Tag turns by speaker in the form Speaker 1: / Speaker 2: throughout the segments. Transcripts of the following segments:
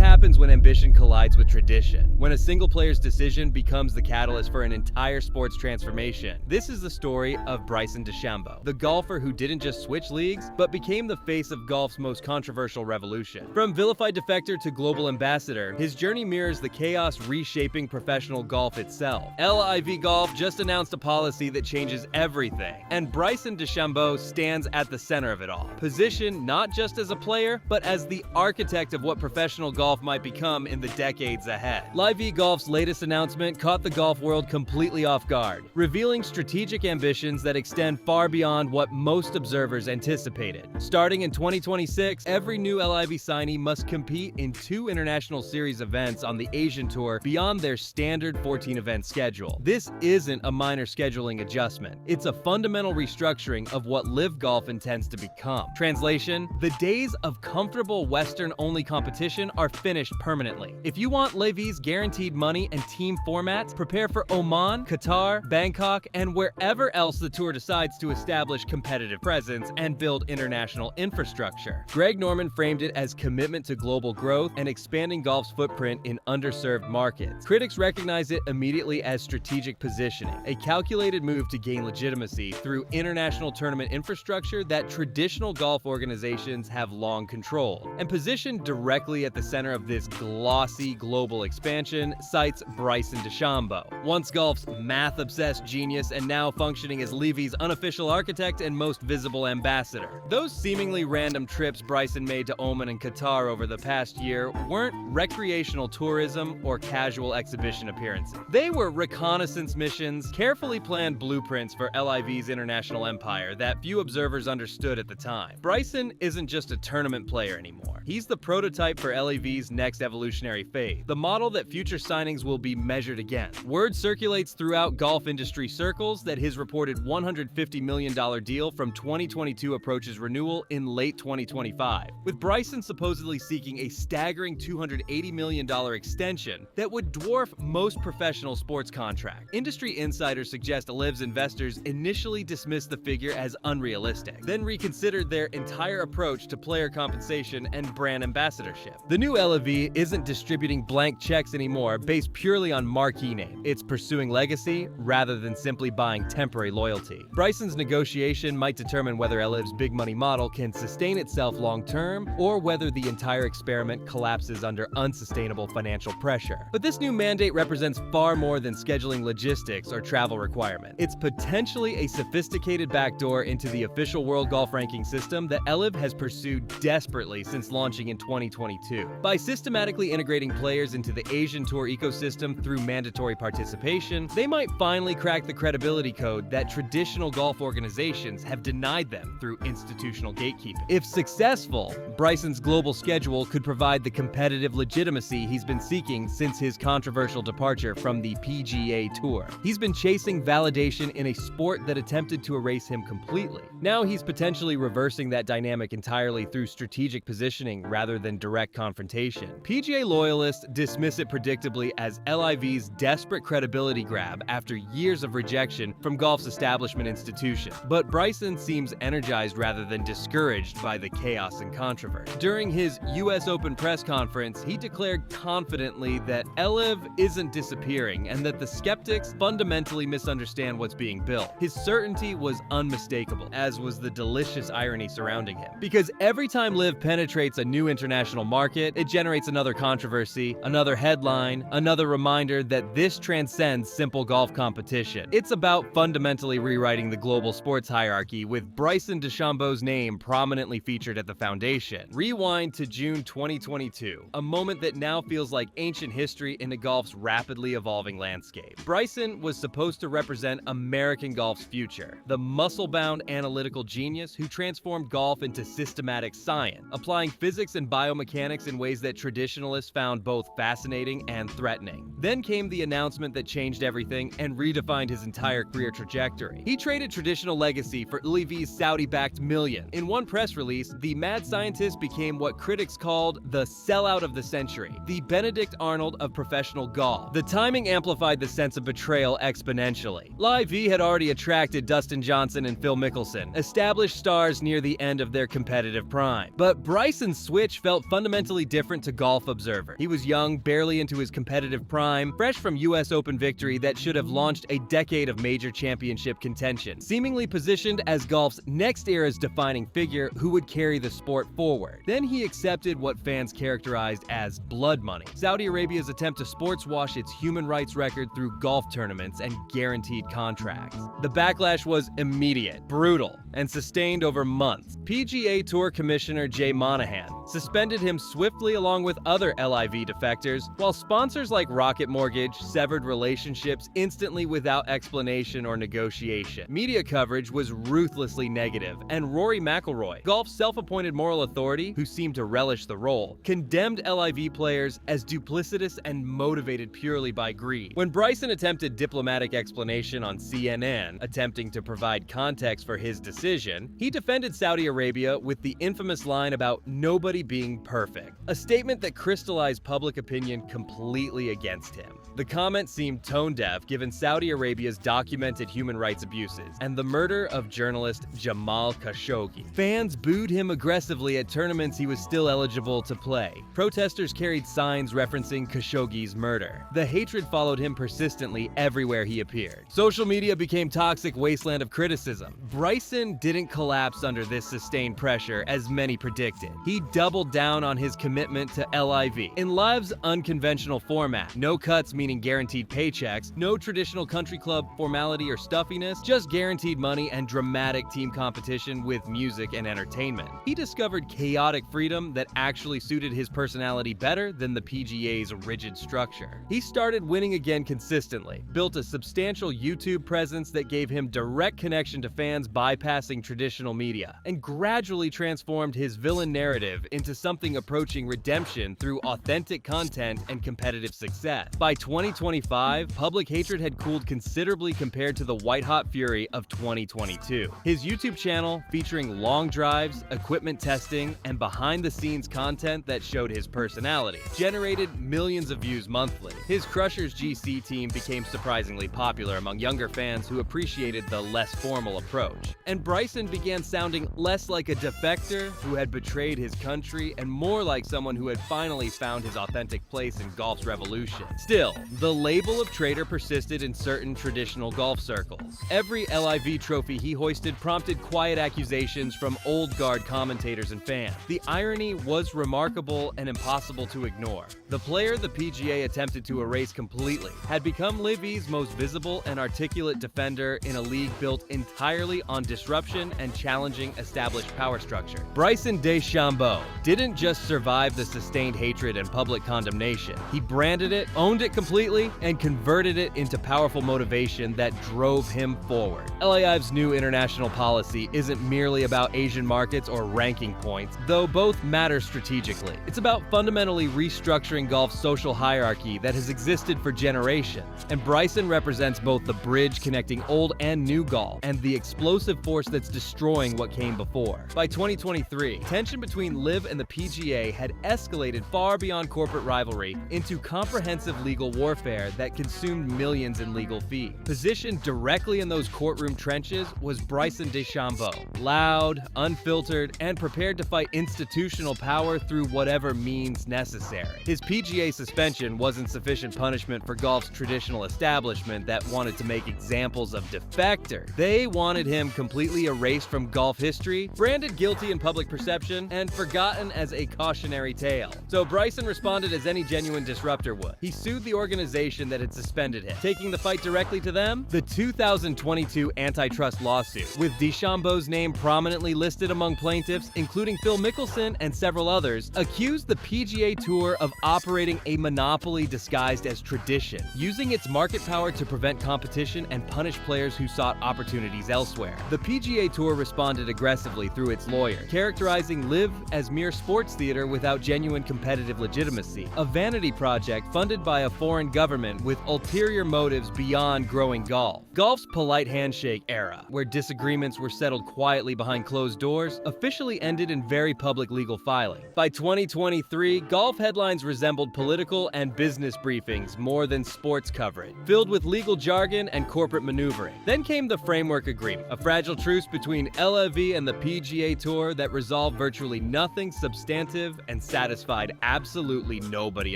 Speaker 1: happens when ambition collides with tradition? When a single player's decision becomes the catalyst for an entire sport's transformation? This is the story of Bryson DeChambeau, the golfer who didn't just switch leagues, but became the face of golf's most controversial revolution. From vilified defector to global ambassador, his journey mirrors the chaos reshaping professional golf itself. LIV Golf just announced a policy that changes everything, and Bryson DeChambeau stands at the center of it all. Positioned not just as a player, but as the architect of what professional golf might become in the decades ahead. LIV Golf's latest announcement caught the golf world completely off guard, revealing strategic ambitions that extend far beyond what most observers anticipated. Starting in 2026, every new LIV signee must compete in 2 international series events on the Asian Tour beyond their standard 14-event schedule. This isn't a minor scheduling adjustment. It's a fundamental restructuring of what LIV Golf intends to become. Translation: the days of comfortable Western-only competition are finished permanently. If you want LIV's guaranteed money and team formats, prepare for Oman, Qatar, Bangkok, and wherever else the tour decides to establish competitive presence and build international infrastructure. Greg Norman framed it as commitment to global growth and expanding golf's footprint in underserved markets. Critics recognize it immediately as strategic positioning, a calculated move to gain legitimacy through international tournament infrastructure that traditional golf organizations have long controlled. And positioned directly at the center of this glossy global expansion cites Bryson DeChambeau, once golf's math-obsessed genius and now functioning as LIV's unofficial architect and most visible ambassador. Those seemingly random trips Bryson made to Oman and Qatar over the past year weren't recreational tourism or casual exhibition appearances. They were reconnaissance missions, carefully planned blueprints for LIV's international empire that few observers understood at the time. Bryson isn't just a tournament player anymore. He's the prototype for LIV's next evolutionary phase, the model that future signings will be measured against. Word circulates throughout golf industry circles that his reported $150 million deal from 2022 approaches renewal in late 2025, with Bryson supposedly seeking a staggering $280 million extension that would dwarf most professional sports contracts. Industry insiders suggest LIV's investors initially dismissed the figure as unrealistic, then reconsidered their entire approach to player compensation and brand ambassadorship. The new LIV isn't distributing blank checks anymore based purely on marquee name. It's pursuing legacy rather than simply buying temporary loyalty. Bryson's negotiation might determine whether LIV's big money model can sustain itself long-term or whether the entire experiment collapses under unsustainable financial pressure. But this new mandate represents far more than scheduling logistics or travel requirements. It's potentially a sophisticated backdoor into the official world golf ranking system that LIV has pursued desperately since launching in 2022. By systematically integrating players into the Asian Tour ecosystem through mandatory participation, they might finally crack the credibility code that traditional golf organizations have denied them through institutional gatekeeping. If successful, Bryson's global schedule could provide the competitive legitimacy he's been seeking since his controversial departure from the PGA Tour. He's been chasing validation in a sport that attempted to erase him completely. Now he's potentially reversing that dynamic entirely through strategic positioning rather than direct confrontation. PGA loyalists dismiss it predictably as LIV's desperate credibility grab after years of rejection from golf's establishment institution. But Bryson seems energized rather than discouraged by the chaos and controversy. During his US Open press conference, he declared confidently that LIV isn't disappearing and that the skeptics fundamentally misunderstand what's being built. His certainty was unmistakable, as was the delicious irony surrounding him. Because every time LIV penetrates a new international market, it generates another controversy, another headline, another reminder that this transcends simple golf competition. It's about fundamentally rewriting the global sports hierarchy, with Bryson DeChambeau's name prominently featured at the foundation. Rewind to June 2022, a moment that now feels like ancient history in golf's rapidly evolving landscape. Bryson was supposed to represent American golf's future, the muscle-bound analytical genius who transformed golf into systematic science, applying physics and biomechanics in ways that traditionalists found both fascinating and threatening. Then came the announcement that changed everything and redefined his entire career trajectory. He traded traditional legacy for LIV's Saudi-backed million. In one press release, the mad scientist became what critics called the sellout of the century, the Benedict Arnold of professional golf. The timing amplified the sense of betrayal exponentially. LIV had already attracted Dustin Johnson and Phil Mickelson, established stars near the end of their competitive prime. But Bryson's switch felt fundamentally different indifferent to Golf Observer. He was young, barely into his competitive prime, fresh from US Open victory that should have launched a decade of major championship contention, seemingly positioned as golf's next era's defining figure who would carry the sport forward. Then he accepted what fans characterized as blood money, Saudi Arabia's attempt to sports wash its human rights record through golf tournaments and guaranteed contracts. The backlash was immediate, brutal, and sustained over months. PGA Tour Commissioner Jay Monahan suspended him swiftly along with other LIV defectors, while sponsors like Rocket Mortgage severed relationships instantly without explanation or negotiation. Media coverage was ruthlessly negative, and Rory McIlroy, golf's self-appointed moral authority who seemed to relish the role, condemned LIV players as duplicitous and motivated purely by greed. When Bryson attempted diplomatic explanation on CNN, attempting to provide context for his decision, he defended Saudi Arabia with the infamous line about nobody being perfect, a statement that crystallized public opinion completely against him. The comment seemed tone-deaf given Saudi Arabia's documented human rights abuses and the murder of journalist Jamal Khashoggi. Fans booed him aggressively at tournaments he was still eligible to play. Protesters carried signs referencing Khashoggi's murder. The hatred followed him persistently everywhere he appeared. Social media became toxic wasteland of criticism. Bryson didn't collapse under this sustained pressure as many predicted. He doubled down on his commitment to LIV. In LIV's unconventional format, no cuts meaning guaranteed paychecks, no traditional country club formality or stuffiness, just guaranteed money and dramatic team competition with music and entertainment. He discovered chaotic freedom that actually suited his personality better than the PGA's rigid structure. He started winning again consistently, built a substantial YouTube presence that gave him direct connection to fans bypassing traditional media, and gradually transformed his villain narrative into something approaching redemption through authentic content and competitive success. By 2025, public hatred had cooled considerably compared to the white-hot fury of 2022. His YouTube channel, featuring long drives, equipment testing, and behind-the-scenes content that showed his personality, generated millions of views monthly. His Crushers GC team became surprisingly popular among younger fans who appreciated the less formal approach. And Bryson began sounding less like a defector who had betrayed his country and more like someone who had finally found his authentic place in golf's revolution. Still, the label of traitor persisted in certain traditional golf circles. Every LIV trophy he hoisted prompted quiet accusations from old guard commentators and fans. The irony was remarkable and impossible to ignore. The player the PGA attempted to erase completely had become LIV's most visible and articulate defender in a league built entirely on disruption and challenging established power structure. Bryson DeChambeau didn't just survive the sustained hatred and public condemnation. He branded it, owned it completely, and converted it into powerful motivation that drove him forward. LIV's new international policy isn't merely about Asian markets or ranking points, though both matter strategically. It's about fundamentally restructuring golf's social hierarchy that has existed for generations, and Bryson represents both the bridge connecting old and new golf and the explosive force that's destroying what came before. By 2023, tension between LIV and the PGA had escalated far beyond corporate rivalry into comprehensive legal warfare that consumed millions in legal fees. Positioned directly in those courtroom trenches was Bryson DeChambeau, loud, unfiltered, and prepared to fight institutional power through whatever means necessary. His PGA suspension wasn't sufficient punishment for golf's traditional establishment that wanted to make examples of defectors. They wanted him completely erased from golf history, branded guilty in public perception, and forgotten as a cautionary tale. So Bryson responded as any genuine disruptor would. He sued the organization that had suspended him, taking the fight directly to them. The 2022 antitrust lawsuit, with DeChambeau's name prominently listed among plaintiffs, including Phil Mickelson and several others, accused the PGA Tour of operating a monopoly disguised as tradition, using its market power to prevent competition and punish players who sought opportunities elsewhere. The PGA Tour responded aggressively through its lawyer, characterizing LIV as mere sports theater without genuine competitive legitimacy, a vanity project funded by a foreign government with ulterior motives beyond growing golf. Golf's polite handshake era, where disagreements were settled quietly behind closed doors, officially ended in very public legal filing. By 2023, golf headlines resembled political and business briefings more than sports coverage, filled with legal jargon and corporate maneuvering. Then came the Framework Agreement, a fragile truce between LIV and the PGA Tour that resolved virtually nothing substantive and satisfied absolutely nobody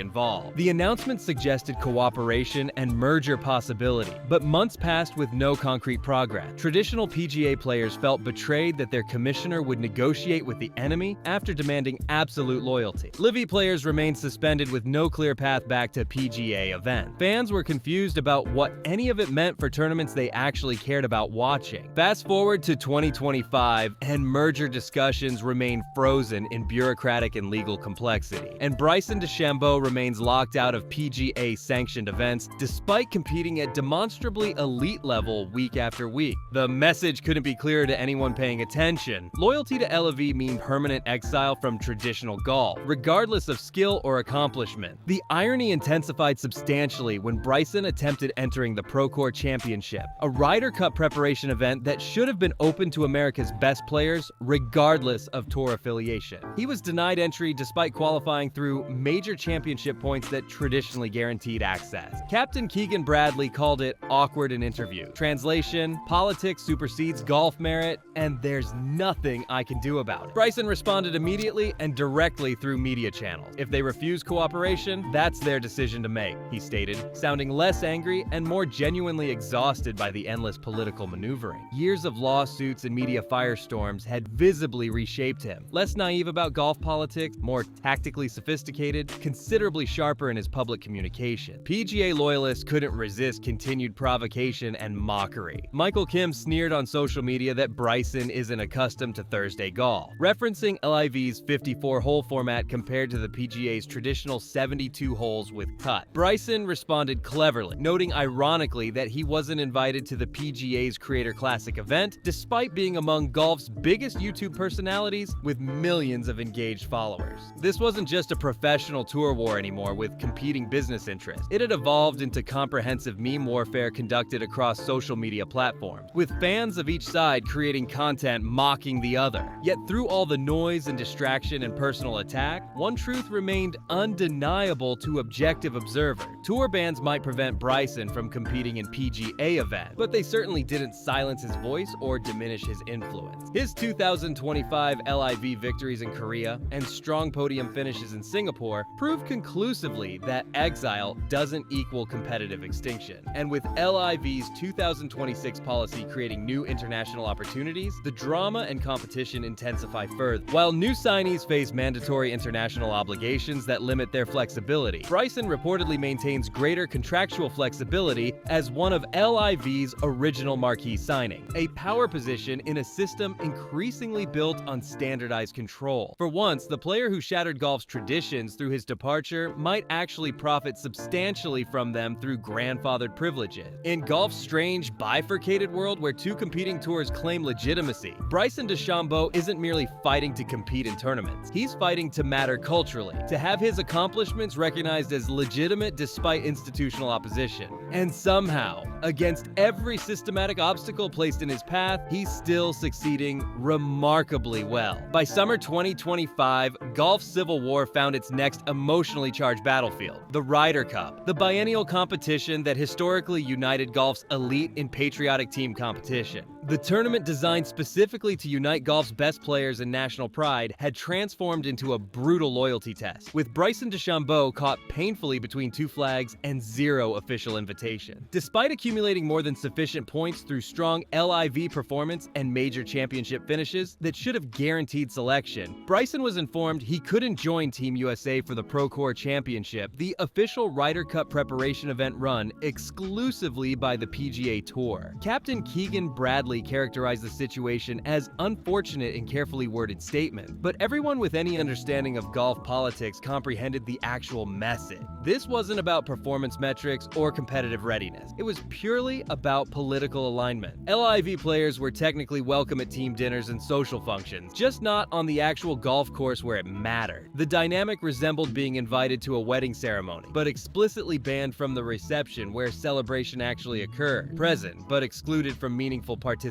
Speaker 1: involved. The announcement suggested cooperation and merger possibility, but months passed with no concrete progress. Traditional PGA players felt betrayed that their commissioner would negotiate with the enemy after demanding absolute loyalty. LIV players remained suspended with no clear path back to PGA events. Fans were confused about what any of it meant for tournaments they actually cared about watching. Fast forward to 2025, and merger discussions remain frozen in bureaucratic and legal complexity. And Bryson DeChambeau remains locked out of PGA-sanctioned events despite competing at demonstrably elite level week after week. The message couldn't be clearer to anyone paying attention. Loyalty to LIV means permanent exile from traditional golf, regardless of skill or accomplishment. The irony intensified substantially when Bryson attempted entering the ProCore Championship, a Ryder Cup preparation event that should have been open to America's best players regardless of tour affiliation. He was denied entry despite qualifying through major championship points that traditionally guaranteed access. Captain Keegan Bradley called it awkward in interview. Translation: politics supersedes golf merit, and there's nothing I can do about it. Bryson responded immediately and directly through media channels. If they refuse cooperation, that's their decision to make, he stated, sounding less angry and more genuinely exhausted by the endless political maneuvering. Years of lawsuits and media firestorms had visibly reshaped him. Less naive about golf politics, more tactically sophisticated, considerably sharper in his public communication. PGA loyalists couldn't resist continued provocation and mockery. Michael Kim sneered on social media that Bryson isn't accustomed to Thursday golf, referencing LIV's 54-hole format compared to the PGA's traditional 72 holes with cut. Bryson responded cleverly, noting ironically that he wasn't invited to the PGA's Creator Classic event, despite being among golf's biggest YouTube personalities with millions of engaged followers. This wasn't just a professional tour war anymore with competing business interests. It had evolved into comprehensive meme warfare conducted across social media platforms, with fans of each side creating content mocking the other. Yet through all the noise and distraction and personal attack, one truth remained undeniable to objective observers. Tour bans might prevent Bryson from competing in PGA events, but they certainly didn't silence his voice or diminish his influence. His 2025 LIV victories in Korea and strong podium finishes in Singapore prove conclusively that exile doesn't equal competitive extinction. And with LIV's 2026 policy creating new international opportunities, the drama and competition intensify further. While new signees face mandatory international obligations that limit their flexibility, Bryson reportedly maintains greater contractual flexibility as one of LIV's original marquee signings, a power position in a system increasingly built on standardized control. For once, the player who shattered golf's traditions through his departure might actually profit substantially from them through grandfathered privileges. In golf's strange, bifurcated world where two competing tours claim legitimacy, Bryson DeChambeau isn't merely fighting to compete in tournaments. He's fighting to matter culturally, to have his accomplishments recognized as legitimate despite institutional opposition. And somehow, against every systematic obstacle placed in his path, he's still succeeding remarkably well. By summer 2025, golf's civil war found its next emotionally charged battlefield, the Ryder Cup, the biennial competition that historically united golf's elite in patriotic team competition. The tournament, designed specifically to unite golf's best players and national pride, had transformed into a brutal loyalty test, with Bryson DeChambeau caught painfully between two flags and zero official invitation. Despite accumulating more than sufficient points through strong LIV performance and major championship finishes that should have guaranteed selection, Bryson was informed he couldn't join Team USA for the ProCore Championship, the official Ryder Cup preparation event run exclusively by the PGA Tour. Captain Keegan Bradley characterized the situation as unfortunate in carefully worded statement, but everyone with any understanding of golf politics comprehended the actual message. This wasn't about performance metrics or competitive readiness. It was purely about political alignment. LIV players were technically welcome at team dinners and social functions, just not on the actual golf course where it mattered. The dynamic resembled being invited to a wedding ceremony, but explicitly banned from the reception where celebration actually occurred, present, but excluded from meaningful participation.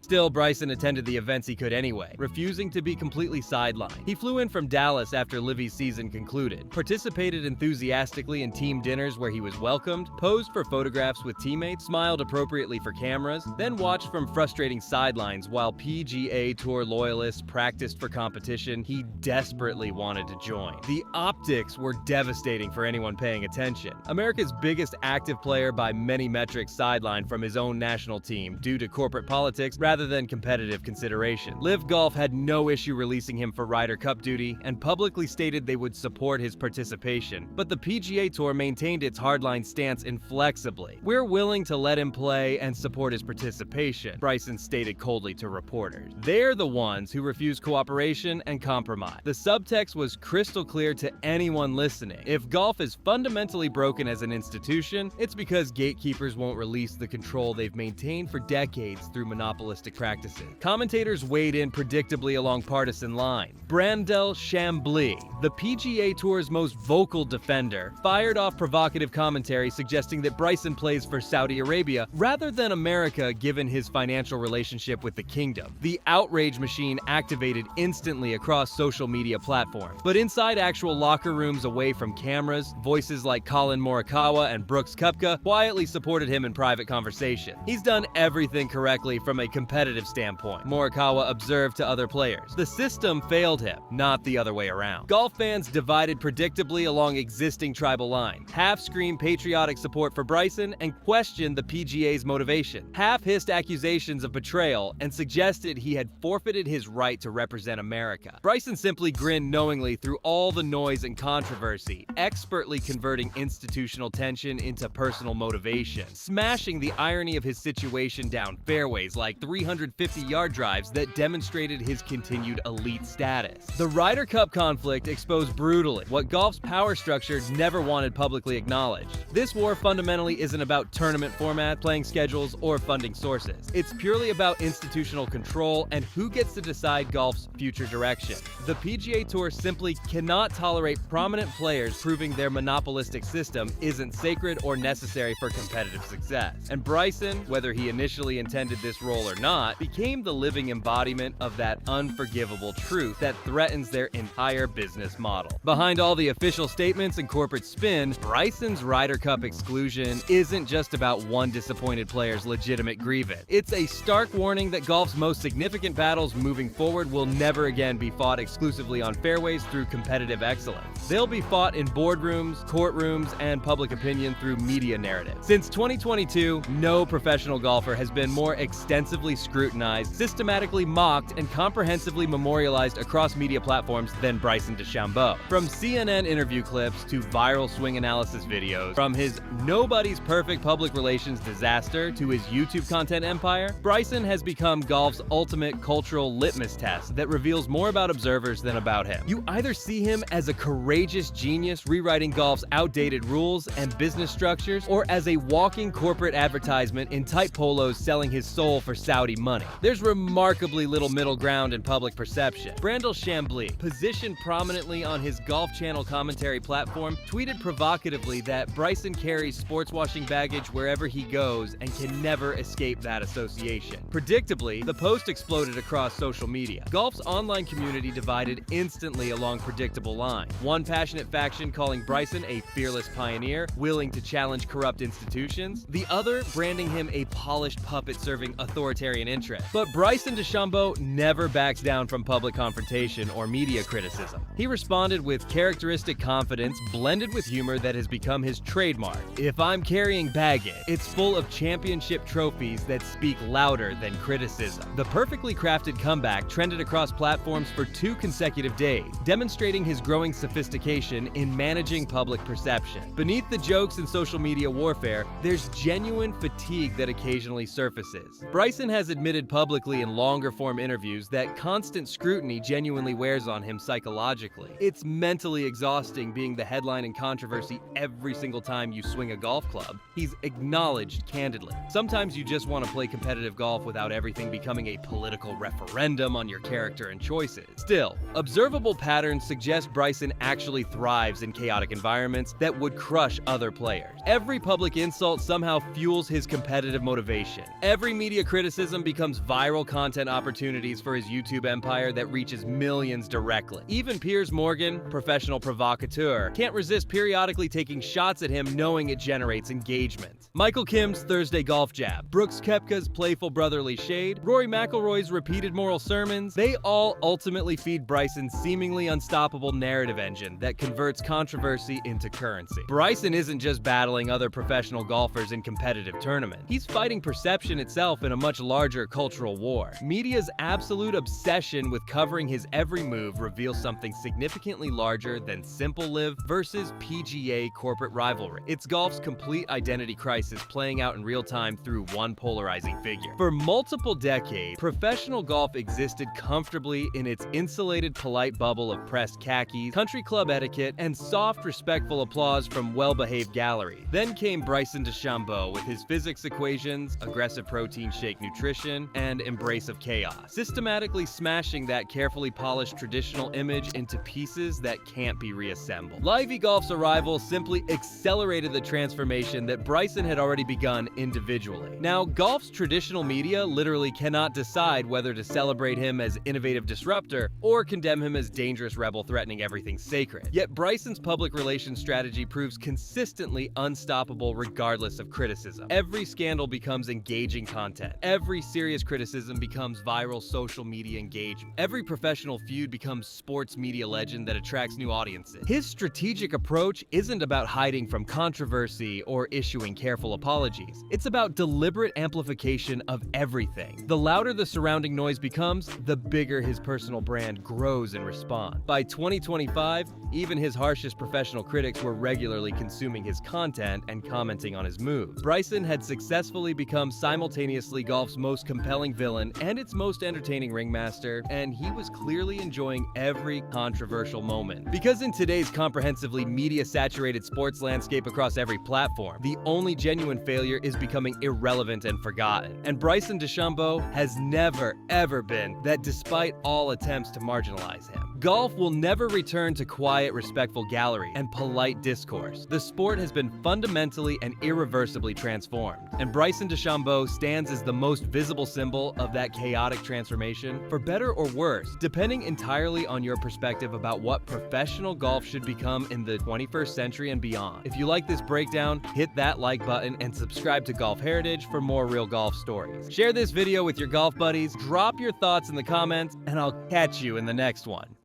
Speaker 1: Still, Bryson attended the events he could anyway, refusing to be completely sidelined. He flew in from Dallas after LIV's season concluded, participated enthusiastically in team dinners where he was welcomed, posed for photographs with teammates, smiled appropriately for cameras, then watched from frustrating sidelines while PGA Tour loyalists practiced for competition he desperately desperately wanted to join. The optics were devastating for anyone paying attention. America's biggest active player by many metrics sidelined from his own national team due to corporate politics rather than competitive consideration. LIV Golf had no issue releasing him for Ryder Cup duty and publicly stated they would support his participation, but the PGA Tour maintained its hardline stance inflexibly. "We're willing to let him play and support his participation," Bryson stated coldly to reporters. They're the ones who refuse cooperation and compromise. The subtext was crystal clear to anyone listening. If golf is fundamentally broken as an institution, it's because gatekeepers won't release the control they've maintained for decades through monopolistic practices. Commentators weighed in predictably along partisan lines. Bryson DeChambeau, the PGA Tour's most vocal defender, fired off provocative commentary suggesting that Bryson plays for Saudi Arabia rather than America given his financial relationship with the kingdom. The outrage machine activated instantly across social media platforms. But inside actual locker rooms away from cameras, voices like Colin Morikawa and Brooks Koepka quietly supported him in private conversation. "He's done everything correctly from a competitive standpoint," Morikawa observed to other players. "The system failed him, not the other way around." Golf fans divided predictably along existing tribal lines. Half screamed patriotic support for Bryson and questioned the PGA's motivation. Half hissed accusations of betrayal and suggested he had forfeited his right to represent America. Bryson simply grinned knowingly through all the noise and controversy, expertly converting institutional tension into personal motivation, smashing the irony of his situation down fairways like 350-yard drives that demonstrated his continued elite status. The Ryder Cup conflict exposed brutally what golf's power structure never wanted publicly acknowledged. This war fundamentally isn't about tournament format, playing schedules, or funding sources. It's purely about institutional control and who gets to decide golf's future direction. The PGA Tour simply cannot tolerate prominent players proving their monopolistic system isn't sacred or necessary for competitive success. And Bryson, whether he initially intended this role or not, became the living embodiment of that unforgivable truth that threatens their entire business model. Behind all the official statements and corporate spin, Bryson's Ryder Cup exclusion isn't just about one disappointed player's legitimate grievance. It's a stark warning that golf's most significant battles moving forward will never again be fought exclusively on fairways through competitive excellence. They'll be fought in boardrooms, courtrooms, and public opinion through media narrative. Since 2022, no professional golfer has been more extensively scrutinized, systematically mocked, and comprehensively memorialized across media platforms than Bryson DeChambeau. From CNN interview clips to viral swing analysis videos, from his nobody's perfect public relations disaster to his YouTube content empire, Bryson has become golf's ultimate cultural litmus test that reveals more about observers than about him. You either see him as a courageous genius rewriting golf's outdated rules and business structures, or as a walking corporate advertisement in tight polos selling his soul for Saudi money. There's remarkably little middle ground in public perception. Bryson DeChambeau, positioned prominently on his Golf Channel commentary platform, tweeted provocatively that Bryson carries sports washing baggage wherever he goes and can never escape that association. Predictably, the post exploded across social media. Golf's online community divided instantly along predictable lines. One passionate faction calling Bryson a fearless pioneer, willing to challenge corrupt institutions. The other branding him a polished puppet serving authoritarian interests. But Bryson DeChambeau never backs down from public confrontation or media criticism. He responded with characteristic confidence blended with humor that has become his trademark. "If I'm carrying baggage, it's full of championship trophies that speak louder than criticism." The perfectly crafted comeback trended across platforms for 2 consecutive days, demonstrating his growing sophistication in managing public perception. Beneath the jokes and social media warfare, there's genuine fatigue that occasionally surfaces. Bryson has admitted publicly in longer-form interviews that constant scrutiny genuinely wears on him psychologically. It's mentally exhausting being the headline in controversy every single time you swing a golf club. He's acknowledged candidly. Sometimes you just want to play competitive golf without everything becoming a political referendum on your character and choices. Still, observable patterns suggest Bryson actually thrives in chaotic environments that would crush other players. Every public insult somehow fuels his competitive motivation. Every media criticism becomes viral content opportunities for his YouTube empire that reaches millions directly. Even Piers Morgan, professional provocateur, can't resist periodically taking shots at him knowing it generates engagement. Michael Kim's Thursday golf jab, Brooks Koepka's playful brotherly shade, Rory McIlroy's repeated moral sermons, they all ultimately feed Bryson's seemingly unstoppable narrative engine that converts controversy into currency. Bryson isn't just battling other professional golfers in competitive tournaments. He's fighting perception itself in a much larger cultural war. Media's absolute obsession with covering his every move reveals something significantly larger than simple LIV versus PGA corporate rivalry. It's golf's complete identity crisis playing out in real time through one polarizing figure. For multiple decades, professional golf existed comfortably in its insulated, polite bubble of pressed khakis, country club etiquette, and soft, respectful applause from well-behaved galleries. Then came Bryson DeChambeau with his physics equations, aggressive protein shake nutrition, and embrace of chaos, systematically smashing that carefully polished traditional image into pieces that can't be reassembled. LIV Golf's arrival simply accelerated the transformation that Bryson had already begun individually. Now, golf's traditional media literally cannot decide whether to celebrate him as innovative disruptor or condemn him as dangerous rebel threatening everything sacred. Yet Bryson's public relations strategy proves consistently unstoppable regardless of criticism. Every scandal becomes engaging content. Every serious criticism becomes viral social media engagement. Every professional feud becomes sports media legend that attracts new audiences. His strategic approach isn't about hiding from controversy or issuing careful apologies. It's about deliberate amplification of everything. The louder the surrounding noise becomes, the bigger his personal brand grows in response. By 2025, even his harshest professional critics were regularly consuming his content and commenting on his moves. Bryson had successfully become simultaneously golf's most compelling villain and its most entertaining ringmaster, and he was clearly enjoying every controversial moment. Because in today's comprehensively media-saturated sports landscape across every platform, the only genuine failure is becoming irrelevant and forgotten. And Bryson DeChambeau has never, ever been that, despite all attempts to marginalize him. Golf will never return to quiet, respectful gallery and polite discourse. The sport has been fundamentally and irreversibly transformed, and Bryson DeChambeau stands as the most visible symbol of that chaotic transformation, for better or worse, depending entirely on your perspective about what professional golf should become in the 21st century and beyond. If you like this breakdown, hit that like button and subscribe to Golf Heritage for more real golf stories. Share this video with your golf buddies, drop your thoughts in the comments, and I'll catch you in the next one.